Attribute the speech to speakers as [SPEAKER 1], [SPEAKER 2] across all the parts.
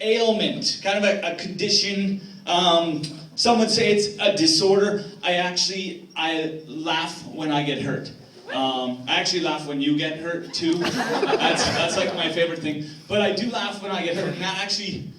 [SPEAKER 1] ailment, kind of a condition. Some would say it's a disorder. I laugh when I get hurt. I actually laugh when you get hurt too. That's like my favorite thing. But I do laugh when I get hurt, and that actually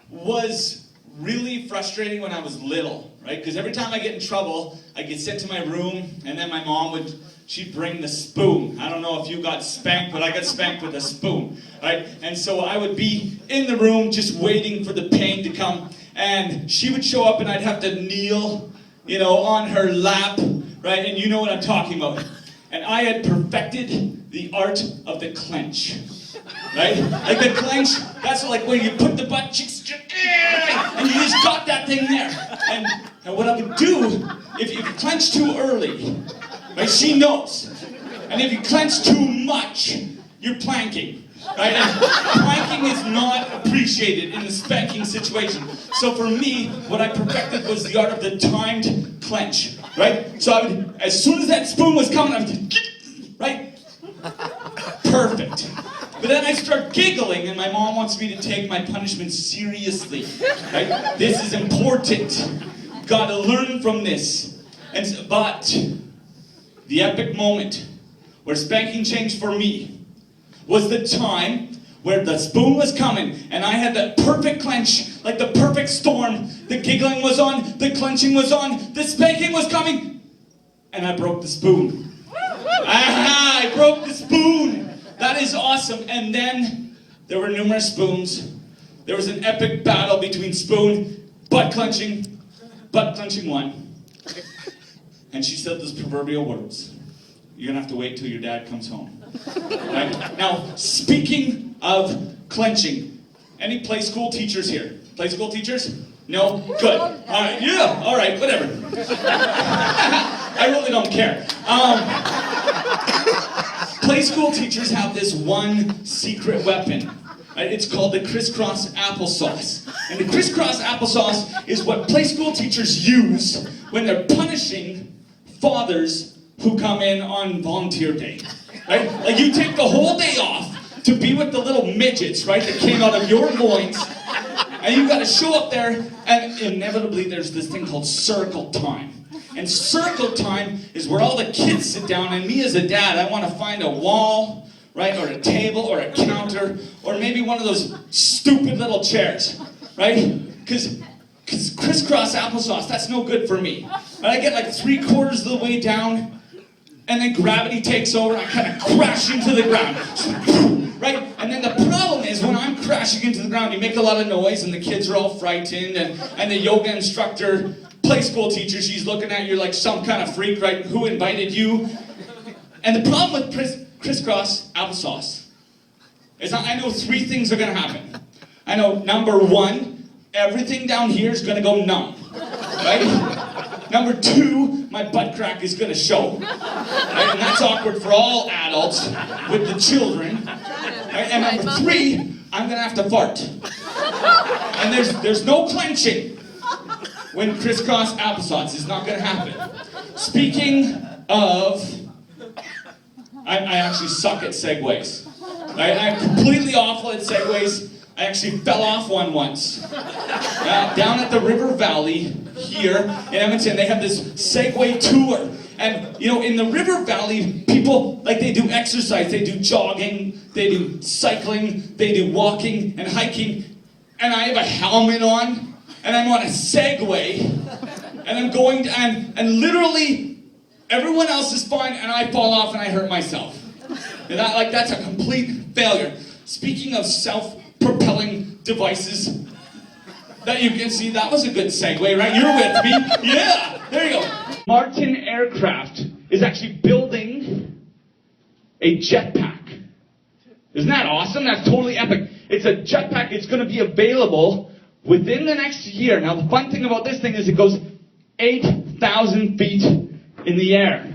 [SPEAKER 1] was really frustrating when I was little, right? Because every time I get in trouble, I get sent to my room, and then my mom she'd bring the spoon. I don't know if you got spanked, but I got spanked with a spoon, right? And so I would be in the room just waiting for the pain to come, and she would show up and I'd have to kneel, on her lap, right? And you know what I'm talking about. And I had perfected the art of the clench, right? Like the clench, that's like when you put the butt cheeks, and you just got that thing there. And what I would do, if you clench too early, right, she knows. And if you clench too much, you're planking, right? And planking is not appreciated in the spanking situation. So for me, what I perfected was the art of the timed clench, right? So I would, as soon as that spoon was coming, I would, right? Perfect. But then I start giggling, and my mom wants me to take my punishment seriously, right? This is important. Gotta learn from this. But the epic moment where spanking changed for me was the time where the spoon was coming, and I had the perfect clench, like the perfect storm. The giggling was on, the clenching was on, the spanking was coming, and I broke the spoon. Aha! I broke the spoon! That is awesome. And then there were numerous spoons. There was an epic battle between spoon, butt clenching won. And she said those proverbial words. You're gonna have to wait till your dad comes home. Right? Now, speaking of clenching, any play school teachers here? Play school teachers? No? Good. All right. Yeah. All right. Whatever. I really don't care. Play school teachers have this one secret weapon. Right? It's called the crisscross applesauce. And the crisscross applesauce is what play school teachers use when they're punishing fathers who come in on volunteer day. Right? Like you take the whole day off to be with the little midgets, right, that came out of your loins. And you gotta show up there, and inevitably there's this thing called circle time. And circle time is where all the kids sit down, and me as a dad, I want to find a wall, right, or a table, or a counter, or maybe one of those stupid little chairs, right? Because crisscross applesauce, that's no good for me. But I get like 3/4 of the way down, and then gravity takes over, and I kind of crash into the ground. Right? And then the problem is when I'm crashing into the ground, you make a lot of noise and the kids are all frightened, and the yoga instructor, play school teacher, she's looking at you like some kind of freak, right? Who invited you? And the problem with crisscross applesauce is I know 3 things are going to happen. I know, number 1, everything down here is going to go numb. Right? Number 2, my butt crack is going to show. Right? And that's awkward for all adults with the children. Right? And number 3, I'm going to have to fart. And there's no clenching when crisscross applesauce. It's not going to happen. Speaking of, I actually suck at segues. Right? I'm completely awful at segues. I actually fell off one once. Down at the River Valley here in Edmonton, they have this Segway tour. And, in the River Valley, people, like, they do exercise. They do jogging, they do cycling, they do walking and hiking. And I have a helmet on, and I'm on a Segway, and I'm going to, and literally, everyone else is fine, and I fall off and I hurt myself. And that's a complete failure. Speaking of self-propelling devices that you can see, that was a good segue, right? You're with me. Yeah, there you go. Martin Aircraft is actually building a jetpack. Isn't that awesome? That's totally epic. It's a jetpack. It's going to be available within the next year. Now, the fun thing about this thing is it goes 8,000 feet in the air.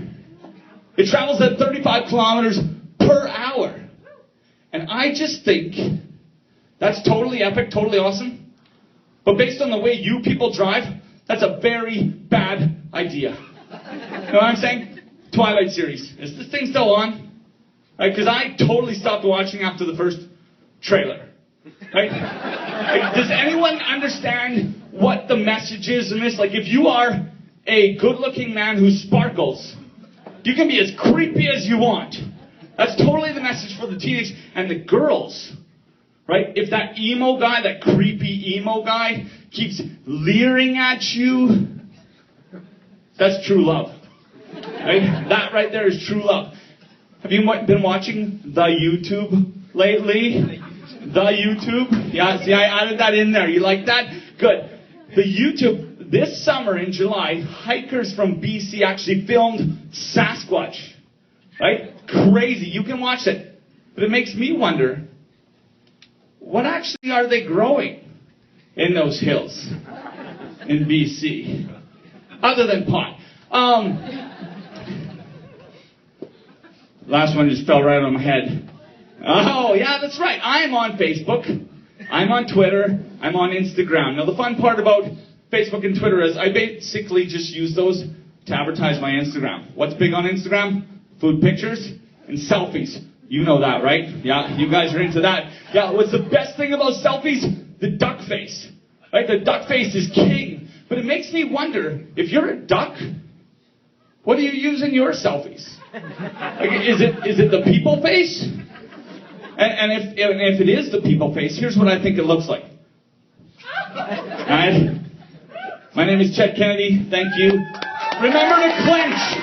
[SPEAKER 1] It travels at 35 kilometers per hour. And I just think that's totally epic, totally awesome. But based on the way you people drive, that's a very bad idea. You know what I'm saying? Twilight series. Is this thing still on? Right? Because I totally stopped watching after the first trailer. Right? Like, does anyone understand what the message is in this? Like, if you are a good-looking man who sparkles, you can be as creepy as you want. That's totally the message for the teenagers. And the girls, right? If that emo guy, that creepy emo guy, keeps leering at you, that's true love. Right? That right there is true love. Have you been watching the YouTube lately? The YouTube? Yeah, see, I added that in there. You like that? Good. The YouTube, this summer in July, hikers from BC actually filmed Sasquatch. Right? Crazy. You can watch it. But it makes me wonder, what actually are they growing in those hills in BC? Other than pot. Last one just fell right on my head. Oh, yeah, that's right. I'm on Facebook. I'm on Twitter. I'm on Instagram. Now, the fun part about Facebook and Twitter is I basically just use those to advertise my Instagram. What's big on Instagram? Food pictures and selfies. You know that, right? Yeah, you guys are into that. Yeah, what's the best thing about selfies? The duck face. Right? The duck face is king. But it makes me wonder, if you're a duck, what do you use in your selfies? Like, is it the people face? And if it is the people face, here's what I think it looks like. Alright? My name is Chet Kennedy. Thank you. Remember to clench.